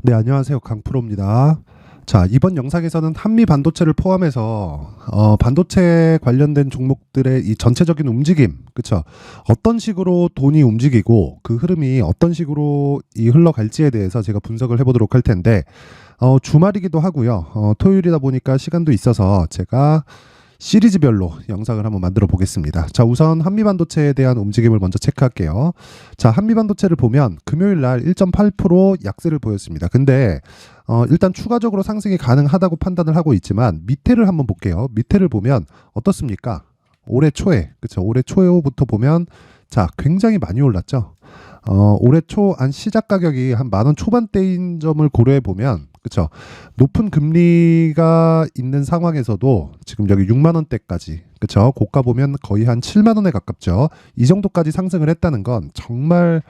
네, 안녕하세요. 강프로입니다. 자, 이번 영상에서는 한미 반도체를 포함해서 반도체 관련된 종목들의 이 전체적인 움직임, 그쵸? 어떤 식으로 돈이 움직이고 그 흐름이 어떤 식으로 흘러갈지에 대해서 제가 분석을 해보도록 할 텐데, 주말이기도 하고요. 토요일이다 보니까 시간도 있어서 제가 시리즈별로 영상을 한번 만들어 보겠습니다. 자, 우선 한미반도체에 대한 움직임을 먼저 체크할게요. 자, 한미반도체를 보면 금요일 날 1.8% 약세를 보였습니다. 근데 일단 추가적으로 상승이 가능하다고 판단을 하고 있지만 밑에를 한번 볼게요. 밑에를 보면 어떻습니까? 올해 초에, 그쵸? 올해 초부터 보면 자, 굉장히 많이 올랐죠. 올해 초 한 시작 가격이 한 10,000원 초반대인 점을 고려해 보면, 그쵸? 높은 금리가 있는 상황에서도 지금 여기 6만 원대까지, 그쵸? 고가 보면 거의 한 7만 원에 가깝죠. 이 정도까지 상승을 했다는 건 정말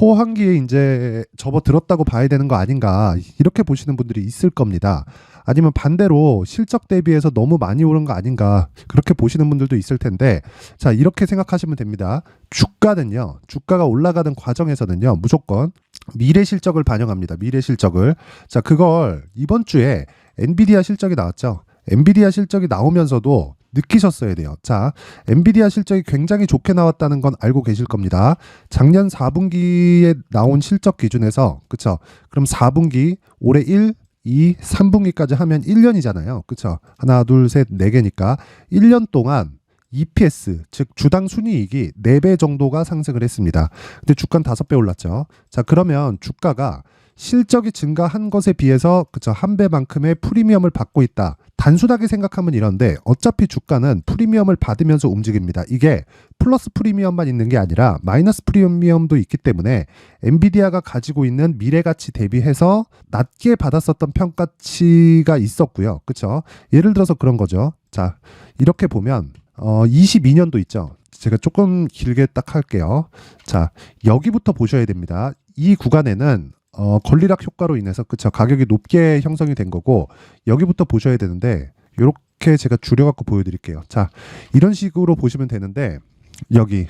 호황기에 이제 접어들었다고 봐야 되는 거 아닌가, 이렇게 보시는 분들이 있을 겁니다. 아니면 반대로 실적 대비해서 너무 많이 오른 거 아닌가, 그렇게 보시는 분들도 있을 텐데, 자, 이렇게 생각하시면 됩니다. 주가는요, 주가가 올라가는 과정에서는요, 무조건 미래 실적을 반영합니다. 미래 실적을. 자, 그걸 이번 주에 엔비디아 실적이 나왔죠. 엔비디아 실적이 나오면서도 느끼셨어야 돼요. 자, 엔비디아 실적이 굉장히 좋게 나왔다는 건 알고 계실 겁니다. 작년 4분기에 나온 실적 기준에서, 그쵸? 그럼 4분기, 올해 2, 3분기까지 하면 1년이잖아요. 그쵸? 하나, 둘, 셋, 4개니까 1년 동안 EPS, 즉 주당 순이익이 4배 정도가 상승을 했습니다. 근데 주가는 5배 올랐죠. 자, 그러면 주가가 실적이 증가한 것에 비해서, 그쵸, 1배만큼의 프리미엄을 받고 있다. 단순하게 생각하면 이런데 어차피 주가는 프리미엄을 받으면서 움직입니다. 이게 플러스 프리미엄만 있는 게 아니라 마이너스 프리미엄도 있기 때문에 엔비디아가 가지고 있는 미래가치 대비해서 낮게 받았었던 평가치가 있었고요. 그쵸? 예를 들어서 그런 거죠. 자, 이렇게 보면 22년도 있죠. 제가 조금 길게 딱 할게요. 자, 여기부터 보셔야 됩니다. 이 구간에는 권리락 효과로 인해서, 그쵸, 가격이 높게 형성이 된 거고, 여기부터 보셔야 되는데, 이렇게 제가 줄여갖고 보여드릴게요. 자, 이런 식으로 보시면 되는데, 여기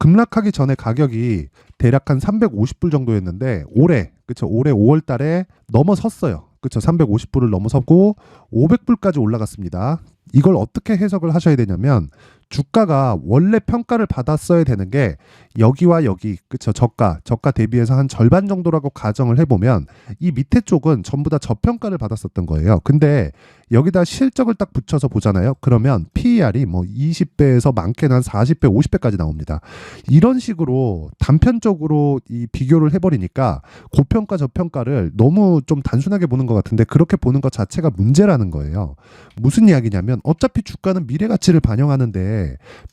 급락하기 전에 가격이 대략 한 350불 정도였는데, 올해, 그쵸, 올해 5월 달에 넘어섰어요. 그쵸, 350불을 넘어섰고 500불까지 올라갔습니다. 이걸 어떻게 해석을 하셔야 되냐면, 주가가 원래 평가를 받았어야 되는 게 여기와 여기, 그쵸, 저가 대비해서 한 절반 정도라고 가정을 해보면 이 밑에 쪽은 전부 다 저평가를 받았었던 거예요. 근데 여기다 실적을 딱 붙여서 보잖아요. 그러면 PER이 뭐 20배에서 많게는 한 40배, 50배까지 나옵니다. 이런 식으로 단편적으로 이 비교를 해버리니까 고평가, 저평가를 너무 좀 단순하게 보는 것 같은데, 그렇게 보는 것 자체가 문제라는 거예요. 무슨 이야기냐면, 어차피 주가는 미래 가치를 반영하는데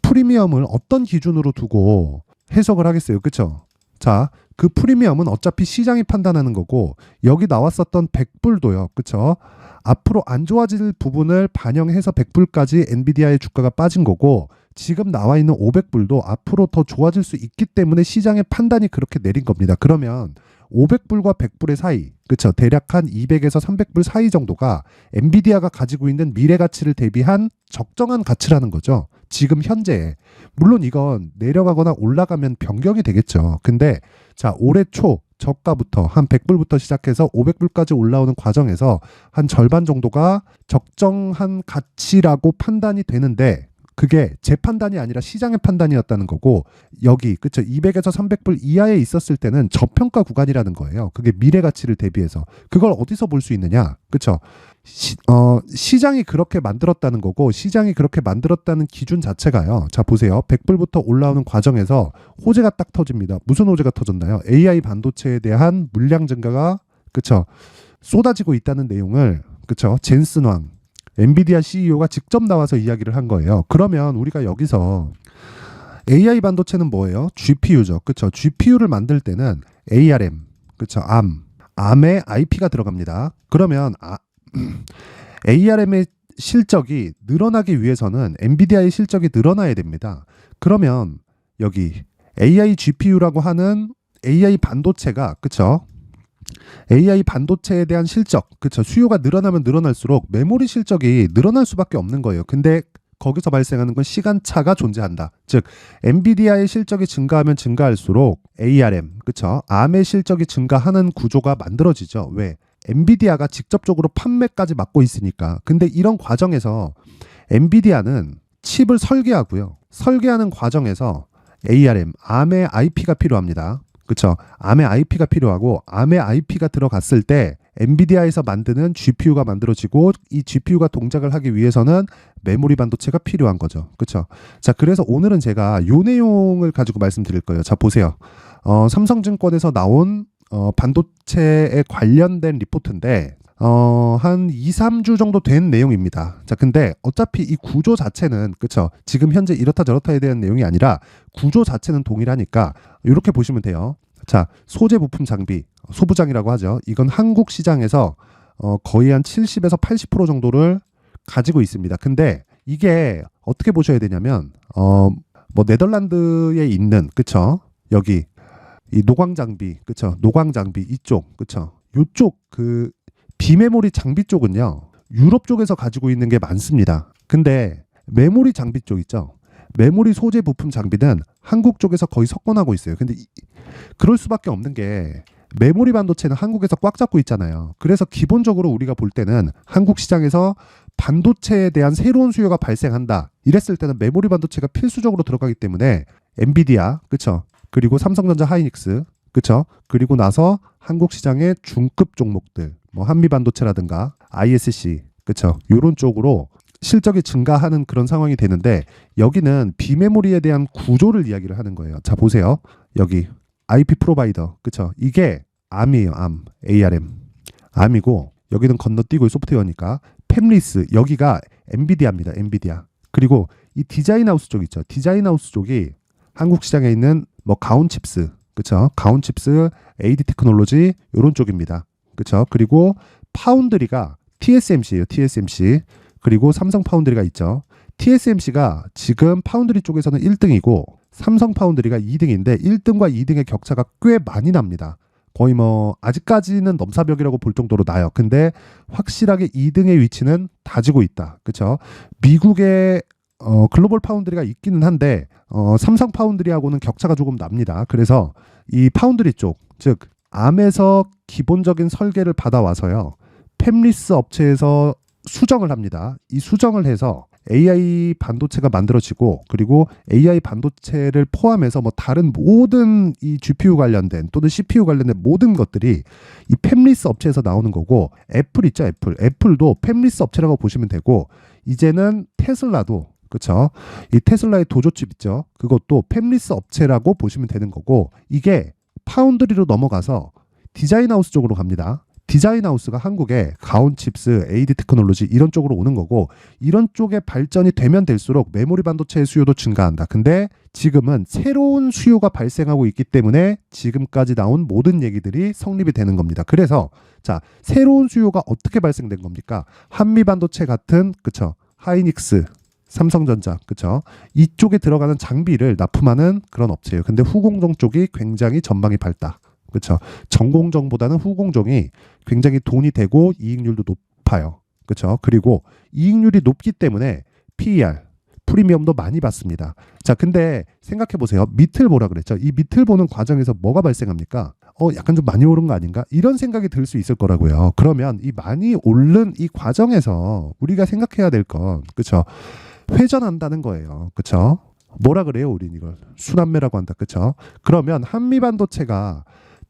프리미엄을 어떤 기준으로 두고 해석을 하겠어요. 그쵸? 자, 그 프리미엄은 어차피 시장이 판단하는 거고, 여기 나왔었던 100불도요. 그쵸? 앞으로 안 좋아질 부분을 반영해서 100불까지 엔비디아의 주가가 빠진 거고, 지금 나와 있는 500불도 앞으로 더 좋아질 수 있기 때문에 시장의 판단이 그렇게 내린 겁니다. 그러면 500불과 100불의 사이, 그쵸, 대략 한 200에서 300불 사이 정도가 엔비디아가 가지고 있는 미래 가치를 대비한 적정한 가치라는 거죠. 지금 현재에. 물론 이건 내려가거나 올라가면 변경이 되겠죠. 근데 자, 올해 초 저가부터 한 100불부터 시작해서 500불까지 올라오는 과정에서 한 절반 정도가 적정한 가치라고 판단이 되는데, 그게 제 판단이 아니라 시장의 판단이었다는 거고, 여기, 그쵸, 200에서 300불 이하에 있었을 때는 저평가 구간이라는 거예요. 그게 미래 가치를 대비해서. 그걸 어디서 볼 수 있느냐? 그쵸? 시장이 그렇게 만들었다는 거고, 시장이 그렇게 만들었다는 기준 자체가요. 자, 보세요. 100불부터 올라오는 과정에서 호재가 딱 터집니다. 무슨 호재가 터졌나요? AI 반도체에 대한 물량 증가가, 그쵸, 쏟아지고 있다는 내용을, 그쵸, 젠슨 왕, 엔비디아 CEO가 직접 나와서 이야기를 한 거예요. 그러면 우리가 여기서 AI 반도체는 뭐예요? GPU죠. 그쵸? GPU를 만들 때는 ARM, 그쵸? ARM에 IP가 들어갑니다. 그러면 ARM의 실적이 늘어나기 위해서는 엔비디아의 실적이 늘어나야 됩니다. 그러면 여기 AI GPU라고 하는 AI 반도체가, 그쵸, AI 반도체에 대한 실적, 그쵸, 수요가 늘어나면 늘어날수록 메모리 실적이 늘어날 수밖에 없는 거예요. 근데 거기서 발생하는 건 시간차가 존재한다. 즉 엔비디아의 실적이 증가하면 증가할수록 ARM, 그쵸? ARM의 실적이 증가하는 구조가 만들어지죠. 왜? 엔비디아가 직접적으로 판매까지 맡고 있으니까. 근데 이런 과정에서 엔비디아는 칩을 설계하고요. 설계하는 과정에서 ARM, ARM의 IP가 필요합니다. 그쵸? ARM의 IP가 필요하고 ARM의 IP가 들어갔을 때 엔비디아에서 만드는 GPU가 만들어지고 이 GPU가 동작을 하기 위해서는 메모리 반도체가 필요한 거죠. 그쵸? 자, 그래서 오늘은 제가 요 내용을 가지고 말씀드릴 거예요. 자, 보세요. 삼성증권에서 나온 반도체에 관련된 리포트인데 한 2, 3주 정도 된 내용입니다. 자, 근데 어차피 이 구조 자체는 그쵸? 지금 현재 이렇다 저렇다에 대한 내용이 아니라 구조 자체는 동일하니까 이렇게 보시면 돼요. 자, 소재 부품 장비, 소부장이라고 하죠. 이건 한국 시장에서 거의 한 70에서 80% 정도를 가지고 있습니다. 근데 이게 어떻게 보셔야 되냐면 뭐 네덜란드에 있는 그쵸? 여기 이 노광 장비, 그쵸? 노광 장비 이쪽, 그쵸? 요쪽 그 비메모리 장비 쪽은요, 유럽 쪽에서 가지고 있는 게 많습니다. 근데 메모리 장비 쪽 있죠? 메모리 소재 부품 장비는 한국 쪽에서 거의 석권하고 있어요. 근데 그럴 수밖에 없는 게 메모리 반도체는 한국에서 꽉 잡고 있잖아요. 그래서 기본적으로 우리가 볼 때는 한국 시장에서 반도체에 대한 새로운 수요가 발생한다. 이랬을 때는 메모리 반도체가 필수적으로 들어가기 때문에 엔비디아, 그쵸? 그리고 삼성전자 하이닉스, 그쵸? 그리고 나서 한국 시장의 중급 종목들, 뭐 한미반도체라든가 ISC, 그쵸? 요런 쪽으로 실적이 증가하는 그런 상황이 되는데 여기는 비메모리에 대한 구조를 이야기를 하는 거예요. 자, 보세요. 여기 IP 프로바이더, 그쵸? 이게 ARM이에요. ARM. ARM이고 여기는 건너뛰고 소프트웨어니까 팹리스, 여기가 엔비디아입니다. 엔비디아. 그리고 이 디자인하우스 쪽 있죠. 디자인하우스 쪽이 한국 시장에 있는 뭐 가온칩스, 그쵸? 가온칩스, AD 테크놀로지 요런 쪽입니다. 그쵸? 그리고 파운드리가 TSMC예요. TSMC. 그리고 삼성 파운드리가 있죠. TSMC가 지금 파운드리 쪽에서는 1등이고 삼성 파운드리가 2등인데 1등과 2등의 격차가 꽤 많이 납니다. 거의 뭐 아직까지는 넘사벽이라고 볼 정도로 나요. 근데 확실하게 2등의 위치는 다지고 있다. 그쵸? 미국의 글로벌 파운드리가 있기는 한데 삼성 파운드리하고는 격차가 조금 납니다. 그래서 이 파운드리 쪽, 즉 암에서 기본적인 설계를 받아와서요. 팹리스 업체에서 수정을 합니다. 이 수정을 해서 AI 반도체가 만들어지고 그리고 AI 반도체를 포함해서 뭐 다른 모든 이 GPU 관련된 또는 CPU 관련된 모든 것들이 이 팹리스 업체에서 나오는 거고 애플 있죠. 애플도 팹리스 업체라고 보시면 되고 이제는 테슬라도 그쵸? 이 테슬라의 도조칩 있죠. 그것도 팹리스 업체라고 보시면 되는 거고 이게 파운드리로 넘어가서 디자인하우스 쪽으로 갑니다. 디자인하우스가 한국의 가온칩스, AD 테크놀로지 이런 쪽으로 오는 거고 이런 쪽에 발전이 되면 될수록 메모리 반도체의 수요도 증가한다. 근데 지금은 새로운 수요가 발생하고 있기 때문에 지금까지 나온 모든 얘기들이 성립이 되는 겁니다. 그래서 자, 새로운 수요가 어떻게 발생된 겁니까? 한미 반도체 같은 그쵸? 하이닉스, 삼성전자, 그쵸? 이쪽에 들어가는 장비를 납품하는 그런 업체예요. 근데 후공정 쪽이 굉장히 전망이 밝다. 그쵸? 전공정보다는 후공정이 굉장히 돈이 되고 이익률도 높아요. 그쵸? 그리고 이익률이 높기 때문에 PER, 프리미엄도 많이 받습니다. 자, 근데 생각해 보세요. 밑을 보라 그랬죠? 이 밑을 보는 과정에서 뭐가 발생합니까? 약간 좀 많이 오른 거 아닌가? 이런 생각이 들 수 있을 거라고요. 그러면 이 많이 오른 이 과정에서 우리가 생각해야 될 건, 그쵸? 회전한다는 거예요. 그쵸? 뭐라 그래요? 우린 이걸 순환매라고 한다. 그쵸? 그러면 한미반도체가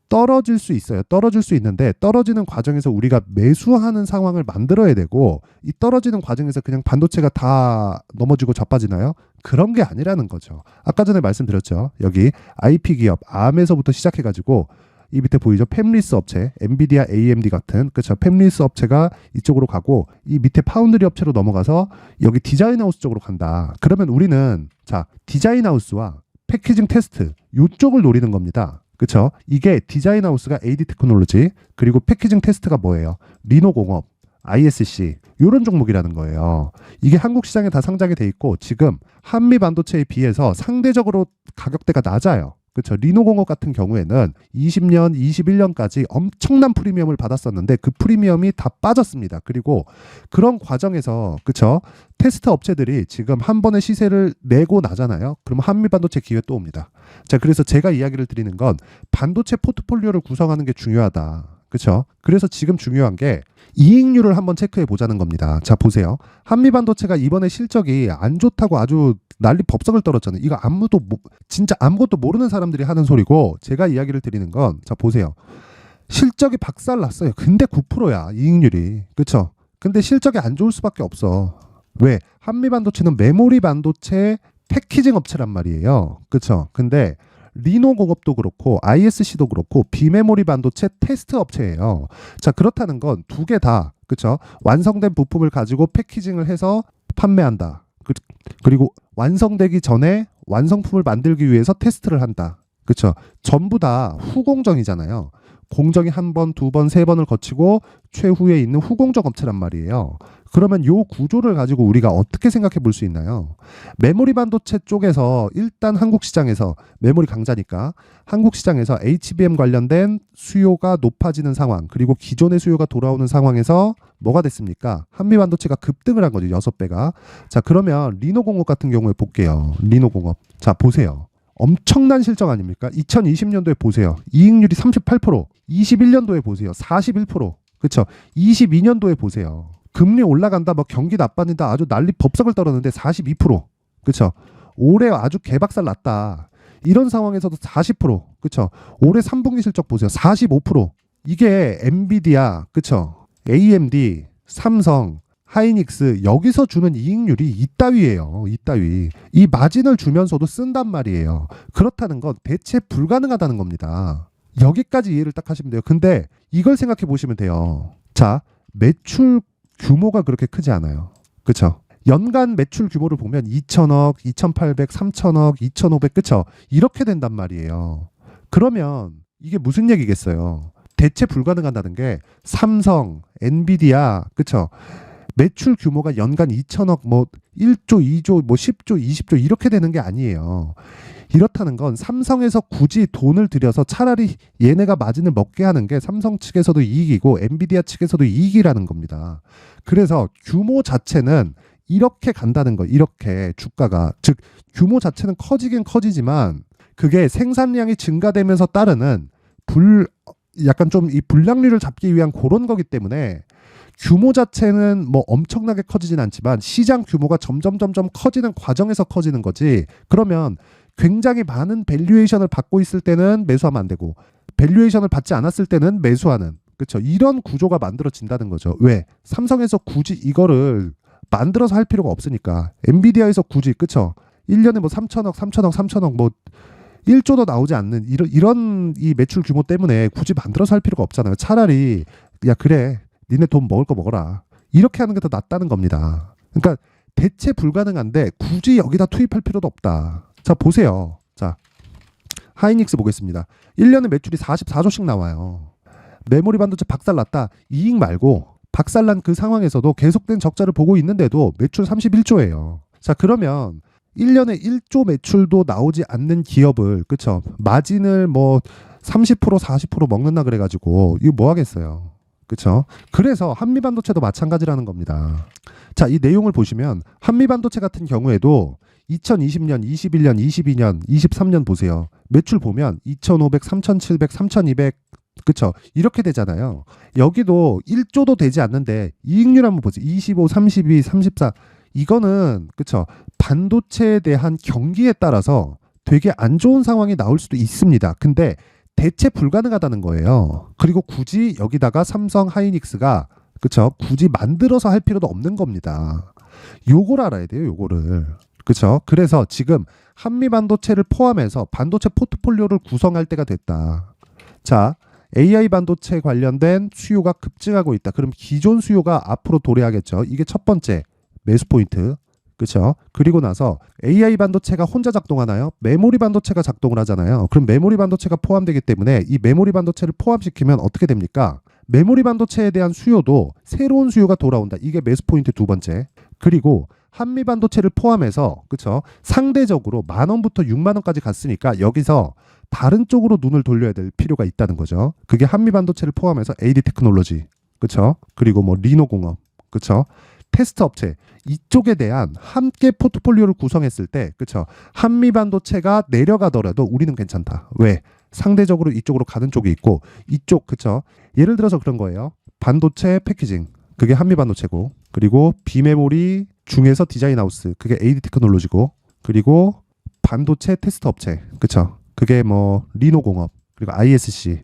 떨어질 수 있어요. 떨어질 수 있는데 떨어지는 과정에서 우리가 매수하는 상황을 만들어야 되고 이 떨어지는 과정에서 그냥 반도체가 다 넘어지고 자빠지나요? 그런 게 아니라는 거죠. 아까 전에 말씀드렸죠. 여기 IP 기업 암에서부터 시작해가지고 이 밑에 보이죠? 팹리스 업체, 엔비디아, AMD 같은 그쵸? 팹리스 업체가 이쪽으로 가고 이 밑에 파운드리 업체로 넘어가서 여기 디자인하우스 쪽으로 간다. 그러면 우리는 자 디자인하우스와 패키징 테스트 이쪽을 노리는 겁니다. 그쵸? 이게 디자인하우스가 AD 테크놀로지 그리고 패키징 테스트가 뭐예요? 리노공업, ISC 이런 종목이라는 거예요. 이게 한국 시장에 다 상장이 돼 있고 지금 한미 반도체에 비해서 상대적으로 가격대가 낮아요. 그렇죠. 리노공업 같은 경우에는 20년, 21년까지 엄청난 프리미엄을 받았었는데 그 프리미엄이 다 빠졌습니다. 그리고 그런 과정에서 그렇죠. 테스트 업체들이 지금 한 번의 시세를 내고 나잖아요. 그러면 한미반도체 기회 또 옵니다. 자, 그래서 제가 이야기를 드리는 건 반도체 포트폴리오를 구성하는 게 중요하다. 그렇죠? 그래서 지금 중요한 게 이익률을 한번 체크해 보자는 겁니다. 자, 보세요. 한미반도체가 이번에 실적이 안 좋다고 아주 난리 법석을 떨었잖아요. 이거 진짜 아무것도 모르는 사람들이 하는 소리고, 제가 이야기를 드리는 건, 자, 보세요. 실적이 박살 났어요. 근데 9%야, 이익률이. 그쵸? 근데 실적이 안 좋을 수밖에 없어. 왜? 한미반도체는 메모리 반도체 패키징 업체란 말이에요. 그쵸? 근데 리노공업도 그렇고 ISC도 그렇고 비메모리 반도체 테스트 업체예요. 자, 그렇다는 건 두 개 다 그쵸? 완성된 부품을 가지고 패키징을 해서 판매한다. 그리고 완성되기 전에 완성품을 만들기 위해서 테스트를 한다. 그쵸? 전부 다 후공정이잖아요. 공정이 한 번, 두 번, 세 번을 거치고 최후에 있는 후공정 업체란 말이에요. 그러면 요 구조를 가지고 우리가 어떻게 생각해 볼 수 있나요? 메모리 반도체 쪽에서 일단 한국 시장에서 메모리 강자니까 한국 시장에서 HBM 관련된 수요가 높아지는 상황, 그리고 기존의 수요가 돌아오는 상황에서 뭐가 됐습니까? 한미 반도체가 급등을 한 거죠. 6배가. 자, 그러면 리노공업 같은 경우에 볼게요. 리노공업. 자, 보세요. 엄청난 실적 아닙니까? 2020년도에 보세요. 이익률이 38%, 21년도에 보세요. 41%. 그렇죠? 22년도에 보세요. 금리 올라간다, 뭐 경기 나빠진다, 아주 난리 법석을 떨었는데 42%. 그렇죠? 올해 아주 개박살 났다. 이런 상황에서도 40%. 그렇죠? 올해 3분기 실적 보세요. 45%. 이게 엔비디아, 그렇죠? AMD, 삼성, 하이닉스 여기서 주는 이익률이 이따위예요. 이따위. 이 마진을 주면서도 쓴단 말이에요. 그렇다는 건 대체 불가능하다는 겁니다. 여기까지 이해를 딱 하시면 돼요. 근데 이걸 생각해 보시면 돼요. 자, 매출 규모가 그렇게 크지 않아요. 그렇죠? 연간 매출 규모를 보면 2천억, 2,800, 3천억, 2,500, 그렇죠? 이렇게 된단 말이에요. 그러면 이게 무슨 얘기겠어요? 대체 불가능하다는 게 삼성, 엔비디아, 그렇죠? 매출 규모가 연간 2천억, 뭐 1조, 2조, 뭐 10조, 20조 이렇게 되는 게 아니에요. 이렇다는 건 삼성에서 굳이 돈을 들여서 차라리 얘네가 마진을 먹게 하는 게 삼성 측에서도 이익이고 엔비디아 측에서도 이익이라는 겁니다. 그래서 규모 자체는 이렇게 간다는 거, 이렇게 주가가. 즉, 규모 자체는 커지긴 커지지만 그게 생산량이 증가되면서 따르는 약간 좀 이 불량률을 잡기 위한 그런 거기 때문에 규모 자체는 뭐 엄청나게 커지진 않지만 시장 규모가 점점 커지는 과정에서 커지는 거지. 그러면 굉장히 많은 밸류에이션을 받고 있을 때는 매수하면 안 되고 밸류에이션을 받지 않았을 때는 매수하는, 그렇죠? 이런 구조가 만들어진다는 거죠. 왜? 삼성에서 굳이 이거를 만들어서 할 필요가 없으니까. 엔비디아에서 굳이, 그렇죠? 1년에 뭐 3천억 뭐 1조도 나오지 않는 이런 이 매출 규모 때문에 굳이 만들어서 할 필요가 없잖아요. 차라리 야, 그래, 니네 돈 먹을 거 먹어라, 이렇게 하는 게 더 낫다는 겁니다. 그러니까 대체 불가능한데 굳이 여기다 투입할 필요도 없다. 자, 보세요. 자, 하이닉스 보겠습니다. 1년에 매출이 44조씩 나와요. 메모리 반도체 박살났다. 이익 말고 박살난 그 상황에서도 계속된 적자를 보고 있는데도 매출 31조예요. 자, 그러면 1년에 1조 매출도 나오지 않는 기업을, 그쵸? 마진을 뭐 30%, 40% 먹는다 그래가지고 이거 뭐 하겠어요. 그쵸? 그래서 한미반도체도 마찬가지라는 겁니다. 자, 이 내용을 보시면 한미반도체 같은 경우에도 2020년, 21년, 22년, 23년 보세요. 매출 보면 2,500, 3,700, 3,200, 그쵸? 이렇게 되잖아요. 여기도 1조도 되지 않는데 이익률 한번 보세요. 25, 32, 34. 이거는, 그쵸? 반도체에 대한 경기에 따라서 되게 안 좋은 상황이 나올 수도 있습니다. 근데 대체 불가능하다는 거예요. 그리고 굳이 여기다가 삼성, 하이닉스가, 그쵸? 굳이 만들어서 할 필요도 없는 겁니다. 요걸 알아야 돼요, 요거를. 그쵸? 그래서 지금 한미 반도체를 포함해서 반도체 포트폴리오를 구성할 때가 됐다. 자, AI 반도체 관련된 수요가 급증하고 있다. 그럼 기존 수요가 앞으로 도래하겠죠. 이게 첫 번째 매수 포인트. 그렇죠? 그리고 나서 AI 반도체가 혼자 작동하나요? 메모리 반도체가 작동을 하잖아요. 그럼 메모리 반도체가 포함되기 때문에 이 메모리 반도체를 포함시키면 어떻게 됩니까? 메모리 반도체에 대한 수요도 새로운 수요가 돌아온다. 이게 매수 포인트 두 번째. 그리고 한미 반도체를 포함해서, 그렇죠? 상대적으로 10,000원부터 60,000원까지 갔으니까 여기서 다른 쪽으로 눈을 돌려야 될 필요가 있다는 거죠. 그게 한미반도체를 포함해서 AD 테크놀로지, 그쵸? 그리고 뭐 리노공업, 그쵸? 테스트 업체 이쪽에 대한 함께 포트폴리오를 구성했을 때, 그쵸? 한미반도체가 내려가더라도 우리는 괜찮다. 왜? 상대적으로 이쪽으로 가는 쪽이 있고 이쪽, 그쵸? 예를 들어서 그런 거예요. 반도체 패키징, 그게 한미반도체고, 그리고 비메모리 중에서 디자인하우스, 그게 AD 테크놀로지고, 그리고 반도체 테스트 업체, 그쵸? 그게 뭐 리노공업, 그리고 ISC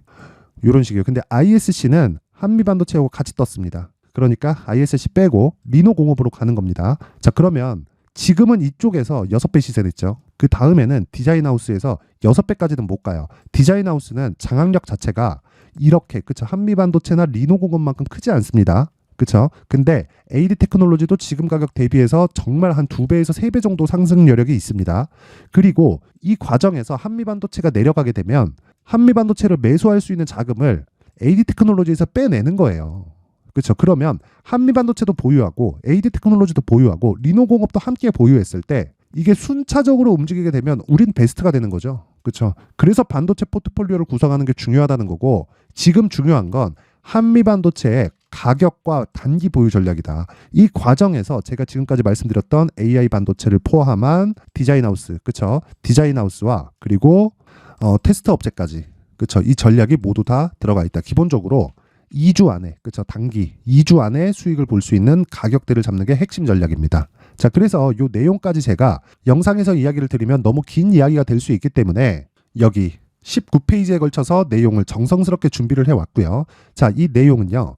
이런 식이에요. 근데 ISC는 한미반도체하고 같이 떴습니다. 그러니까 ISC 빼고 리노공업으로 가는 겁니다. 자, 그러면 지금은 이쪽에서 6배 시세 냈죠. 그 다음에는 디자인하우스에서 6배까지는 못 가요. 디자인하우스는 장악력 자체가 이렇게, 그쵸? 한미반도체나 리노공업만큼 크지 않습니다. 그쵸? 근데 AD 테크놀로지도 지금 가격 대비해서 정말 한 2배에서 3배 정도 상승 여력이 있습니다. 그리고 이 과정에서 한미반도체가 내려가게 되면 한미반도체를 매수할 수 있는 자금을 AD 테크놀로지에서 빼내는 거예요. 그렇죠. 그러면 한미반도체도 보유하고 AD 테크놀로지도 보유하고 리노공업도 함께 보유했을 때 이게 순차적으로 움직이게 되면 우린 베스트가 되는 거죠. 그렇죠. 그래서 반도체 포트폴리오를 구성하는 게 중요하다는 거고, 지금 중요한 건 한미반도체의 가격과 단기 보유 전략이다. 이 과정에서 제가 지금까지 말씀드렸던 AI 반도체를 포함한 디자인하우스, 그렇죠? 디자인하우스와 그리고 테스트 업체까지, 그렇죠? 이 전략이 모두 다 들어가 있다. 기본적으로 2주 안에, 그렇죠? 단기 2주 안에 수익을 볼 수 있는 가격대를 잡는 게 핵심 전략입니다. 자, 그래서 이 내용까지 제가 영상에서 이야기를 드리면 너무 긴 이야기가 될 수 있기 때문에 여기 19페이지에 걸쳐서 내용을 정성스럽게 준비를 해왔고요. 자, 이 내용은요,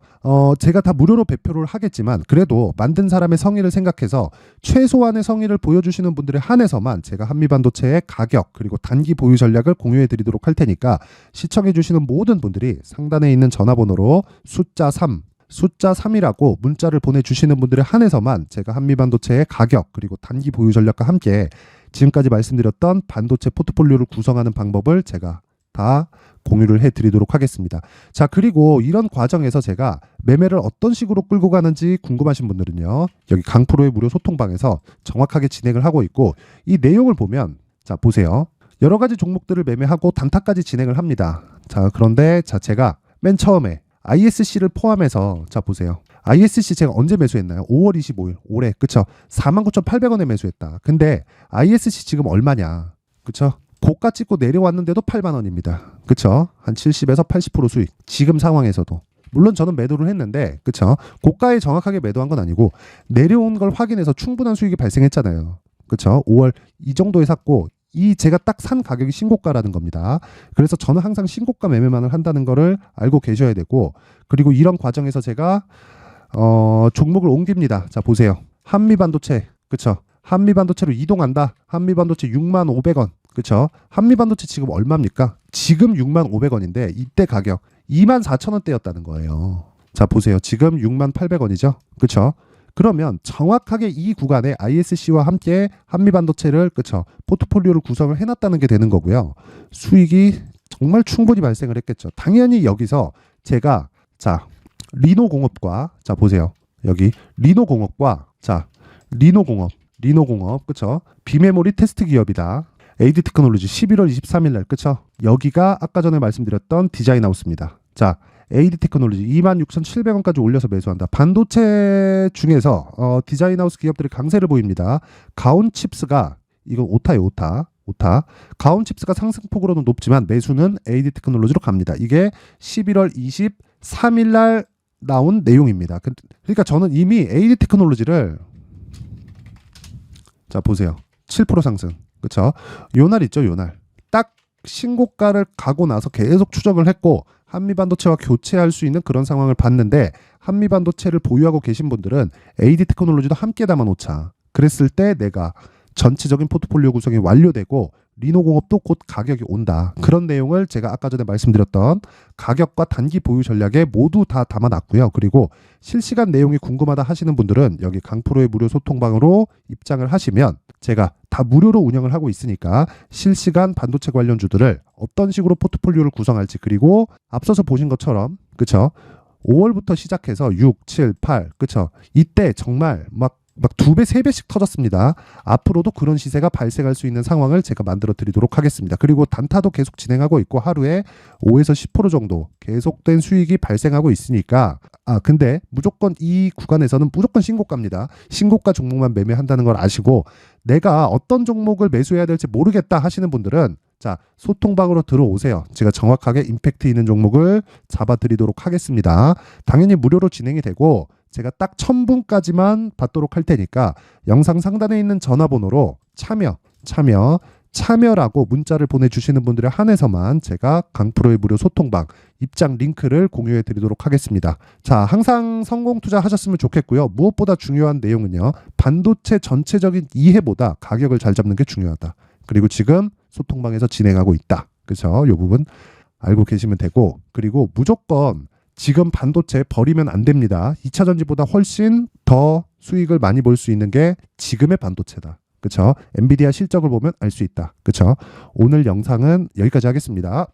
제가 다 무료로 배표를 하겠지만 그래도 만든 사람의 성의를 생각해서 최소한의 성의를 보여주시는 분들에 한해서만 제가 한미반도체의 가격 그리고 단기 보유 전략을 공유해 드리도록 할 테니까 시청해 주시는 모든 분들이 상단에 있는 전화번호로 숫자 3이라고 문자를 보내주시는 분들에 한해서만 제가 한미반도체의 가격 그리고 단기 보유 전략과 함께 지금까지 말씀드렸던 반도체 포트폴리오를 구성하는 방법을 제가 다 공유를 해드리도록 하겠습니다. 자, 그리고 이런 과정에서 제가 매매를 어떤 식으로 끌고 가는지 궁금하신 분들은요, 여기 강프로의 무료 소통방에서 정확하게 진행을 하고 있고, 이 내용을 보면, 자, 보세요. 여러 가지 종목들을 매매하고 단타까지 진행을 합니다. 자, 그런데 자, 제가 맨 처음에 ISC를 포함해서, 자, 보세요. ISC 제가 언제 매수했나요? 5월 25일 올해, 그쵸? 49,800원에 매수했다. 근데 ISC 지금 얼마냐, 그쵸? 고가 찍고 내려왔는데도 8만 원입니다. 그쵸? 한 70에서 80% 수익. 지금 상황에서도. 물론 저는 매도를 했는데, 그쵸? 고가에 정확하게 매도한 건 아니고 내려온 걸 확인해서 충분한 수익이 발생했잖아요. 그쵸? 5월 이 정도에 샀고, 이 제가 딱 산 가격이 신고가라는 겁니다. 그래서 저는 항상 신고가 매매만을 한다는 거를 알고 계셔야 되고, 그리고 이런 과정에서 제가 종목을 옮깁니다. 자, 보세요. 한미반도체, 그쵸? 한미반도체로 이동한다. 한미반도체 65,500원, 그쵸? 한미반도체 지금 얼마입니까? 지금 66,500원인데 이때 가격 24,000원대였다는 거예요. 자, 보세요. 지금 68,000원이죠, 그쵸? 그러면 정확하게 이 구간에 ISC와 함께 한미반도체를, 그쵸, 포트폴리오를 구성을 해놨다는 게 되는 거고요. 수익이 정말 충분히 발생을 했겠죠. 당연히 여기서 제가, 자, 리노공업과, 자, 보세요. 여기 리노공업과, 자, 리노공업, 그쵸? 비메모리 테스트 기업이다. AD 테크놀로지 11월 23일 날, 그쵸? 여기가 아까 전에 말씀드렸던 디자인하우스입니다. 자, AD 테크놀로지 26,700원까지 올려서 매수한다. 반도체 중에서 디자인하우스 기업들이 강세를 보입니다. 가온칩스가, 이거 오타예요, 오타. 가온칩스가 상승폭으로는 높지만 매수는 AD 테크놀로지로 갑니다. 이게 11월 23일 날 나온 내용입니다. 그러니까 저는 이미 AD 테크놀로지를, 자, 보세요. 7% 상승. 그쵸? 요날 있죠, 요날. 딱 신고가를 가고 나서 계속 추적을 했고 한미반도체와 교체할 수 있는 그런 상황을 봤는데, 한미반도체를 보유하고 계신 분들은 AD 테크놀로지도 함께 담아놓자. 그랬을 때 내가 전체적인 포트폴리오 구성이 완료되고 리노공업도 곧 가격이 온다. 그런 내용을 제가 아까 전에 말씀드렸던 가격과 단기 보유 전략에 모두 다 담아놨고요. 그리고 실시간 내용이 궁금하다 하시는 분들은 여기 강프로의 무료 소통방으로 입장을 하시면 제가 다 무료로 운영을 하고 있으니까 실시간 반도체 관련주들을 어떤 식으로 포트폴리오를 구성할지, 그리고 앞서서 보신 것처럼, 그쵸? 5월부터 시작해서 6, 7, 8, 그쵸? 이때 정말 막 막 2배, 3배씩 터졌습니다. 앞으로도 그런 시세가 발생할 수 있는 상황을 제가 만들어 드리도록 하겠습니다. 그리고 단타도 계속 진행하고 있고 하루에 5에서 10% 정도 계속된 수익이 발생하고 있으니까 근데 무조건 이 구간에서는 무조건 신고가입니다. 신고가 종목만 매매한다는 걸 아시고 내가 어떤 종목을 매수해야 될지 모르겠다 하시는 분들은 자, 소통방으로 들어오세요. 제가 정확하게 임팩트 있는 종목을 잡아드리도록 하겠습니다. 당연히 무료로 진행이 되고 제가 딱 1000분까지만 받도록 할 테니까 영상 상단에 있는 전화번호로 참여라고 문자를 보내주시는 분들에 한해서만 제가 강프로의 무료 소통방 입장 링크를 공유해 드리도록 하겠습니다. 자, 항상 성공 투자하셨으면 좋겠고요. 무엇보다 중요한 내용은요. 반도체 전체적인 이해보다 가격을 잘 잡는 게 중요하다. 그리고 지금 소통방에서 진행하고 있다. 그렇죠? 이 부분 알고 계시면 되고 그리고 무조건 지금 반도체 버리면 안 됩니다. 2차 전지보다 훨씬 더 수익을 많이 볼 수 있는 게 지금의 반도체다. 그렇죠? 엔비디아 실적을 보면 알 수 있다. 그렇죠? 오늘 영상은 여기까지 하겠습니다.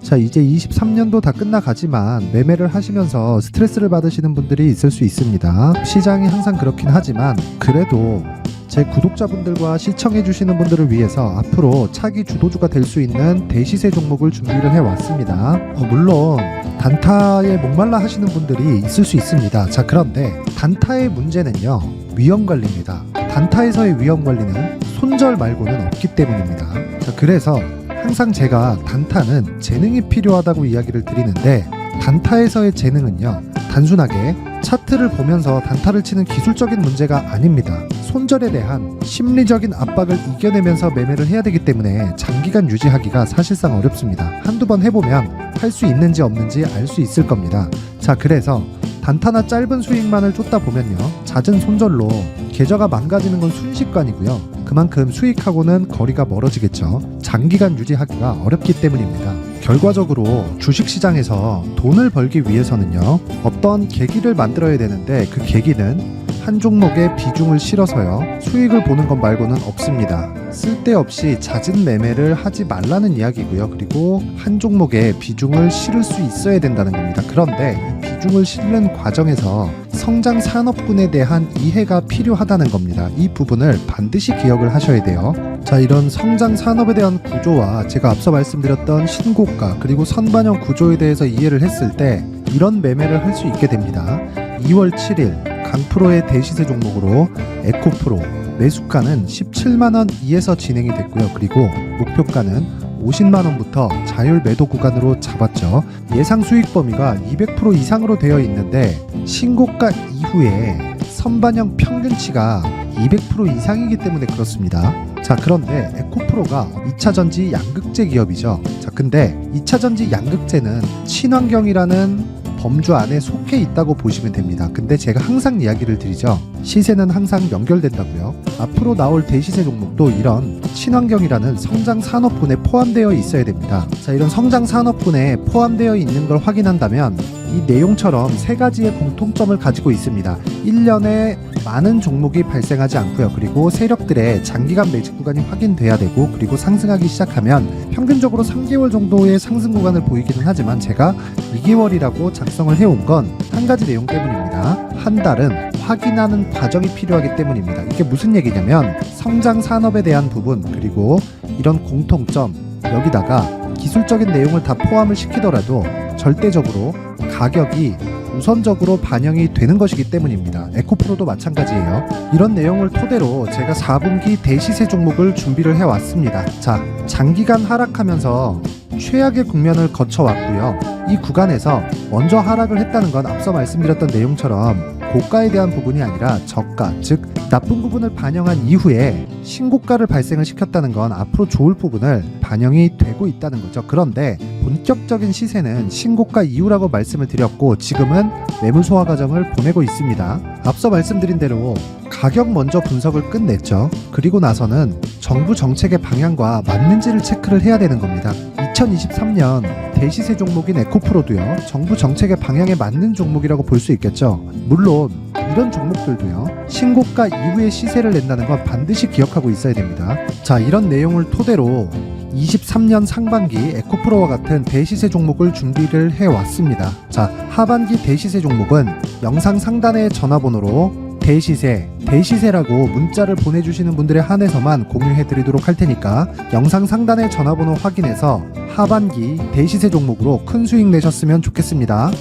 자, 이제 23년도 다 끝나가지만 매매를 하시면서 스트레스를 받으시는 분들이 있을 수 있습니다. 시장이 항상 그렇긴 하지만 그래도 제 구독자분들과 시청해주시는 분들을 위해서 앞으로 차기 주도주가 될 수 있는 대시세 종목을 준비를 해왔습니다. 물론 단타에 목말라 하시는 분들이 있을 수 있습니다. 자, 그런데 단타의 문제는요, 위험관리입니다. 단타에서의 위험관리는 손절 말고는 없기 때문입니다. 자, 그래서 항상 제가 단타는 재능이 필요하다고 이야기를 드리는데 단타에서의 재능은요, 단순하게 차트를 보면서 단타를 치는 기술적인 문제가 아닙니다. 손절에 대한 심리적인 압박을 이겨내면서 매매를 해야 되기 때문에 장기간 유지하기가 사실상 어렵습니다. 한두 번 해보면 할 수 있는지 없는지 알 수 있을 겁니다. 자, 그래서 단타나 짧은 수익만을 쫓다 보면요, 잦은 손절로 계좌가 망가지는 건 순식간이고요. 그만큼 수익하고는 거리가 멀어지겠죠. 장기간 유지하기가 어렵기 때문입니다. 결과적으로 주식시장에서 돈을 벌기 위해서는요, 어떤 계기를 만들어야 되는데 그 계기는 한 종목에 비중을 실어서요, 수익을 보는 것 말고는 없습니다. 쓸데없이 잦은 매매를 하지 말라는 이야기고요. 그리고 한 종목에 비중을 실을 수 있어야 된다는 겁니다. 그런데 이 비중을 실는 과정에서 성장 산업군에 대한 이해가 필요하다는 겁니다. 이 부분을 반드시 기억을 하셔야 돼요. 자, 이런 성장 산업에 대한 구조와 제가 앞서 말씀드렸던 신고가 그리고 선반영 구조에 대해서 이해를 했을 때 이런 매매를 할 수 있게 됩니다. 2월 7일 강프로의 대시세 종목으로 에코프로 매수가는 17만원 이에서 진행이 됐고요. 그리고 목표가는 50만원부터 자율 매도 구간으로 잡았죠. 예상 수익 범위가 200% 이상으로 되어 있는데 신고가 이후에 선반영 평균치가 200% 이상이기 때문에 그렇습니다. 자, 그런데 에코프로가 2차전지 양극재 기업이죠. 자, 근데 2차전지 양극재는 친환경이라는 범주 안에 속해 있다고 보시면 됩니다. 근데 제가 항상 이야기를 드리죠. 시세는 항상 연결된다고요. 앞으로 나올 대시세 종목도 이런 친환경이라는 성장 산업군에 포함되어 있어야 됩니다. 자, 이런 성장 산업군에 포함되어 있는 걸 확인한다면 이 내용처럼 세 가지의 공통점을 가지고 있습니다. 1년에 많은 종목이 발생하지 않고요. 그리고 세력들의 장기간 매집 구간이 확인돼야 되고, 그리고 상승하기 시작하면 평균적으로 3개월 정도의 상승 구간을 보이기는 하지만 제가 2개월이라고 작성을 해온 건 한 가지 내용 때문입니다. 한 달은 확인하는 과정이 필요하기 때문입니다. 이게 무슨 얘기냐면 성장 산업에 대한 부분 그리고 이런 공통점, 여기다가 기술적인 내용을 다 포함을 시키더라도 절대적으로 가격이 우선적으로 반영이 되는 것이기 때문입니다. 에코프로도 마찬가지예요. 이런 내용을 토대로 제가 4분기 대시세 종목을 준비를 해왔습니다. 자, 장기간 하락하면서 최악의 국면을 거쳐왔고요. 이 구간에서 먼저 하락을 했다는 건 앞서 말씀드렸던 내용처럼 고가에 대한 부분이 아니라 저가, 즉 나쁜 부분을 반영한 이후에 신고가를 발생을 시켰다는 건 앞으로 좋을 부분을 반영이 되고 있다는 거죠. 그런데 본격적인 시세는 신고가 이후라고 말씀을 드렸고 지금은 매물 소화 과정을 보내고 있습니다. 앞서 말씀드린 대로 가격 먼저 분석을 끝냈죠. 그리고 나서는 정부 정책의 방향과 맞는지를 체크를 해야 되는 겁니다. 2023년 대시세 종목인 에코프로도요, 정부 정책의 방향에 맞는 종목이라고 볼 수 있겠죠. 물론 이런 종목들도요, 신고가 이후에 시세를 낸다는 건 반드시 기억하고 있어야 됩니다. 자, 이런 내용을 토대로 23년 상반기 에코프로와 같은 대시세 종목을 준비를 해왔습니다. 자, 하반기 대시세 종목은 영상 상단의 전화번호로 대시세라고 문자를 보내주시는 분들에 한해서만 공유해드리도록 할 테니까 영상 상단의 전화번호 확인해서 하반기 대시세 종목으로 큰 수익 내셨으면 좋겠습니다.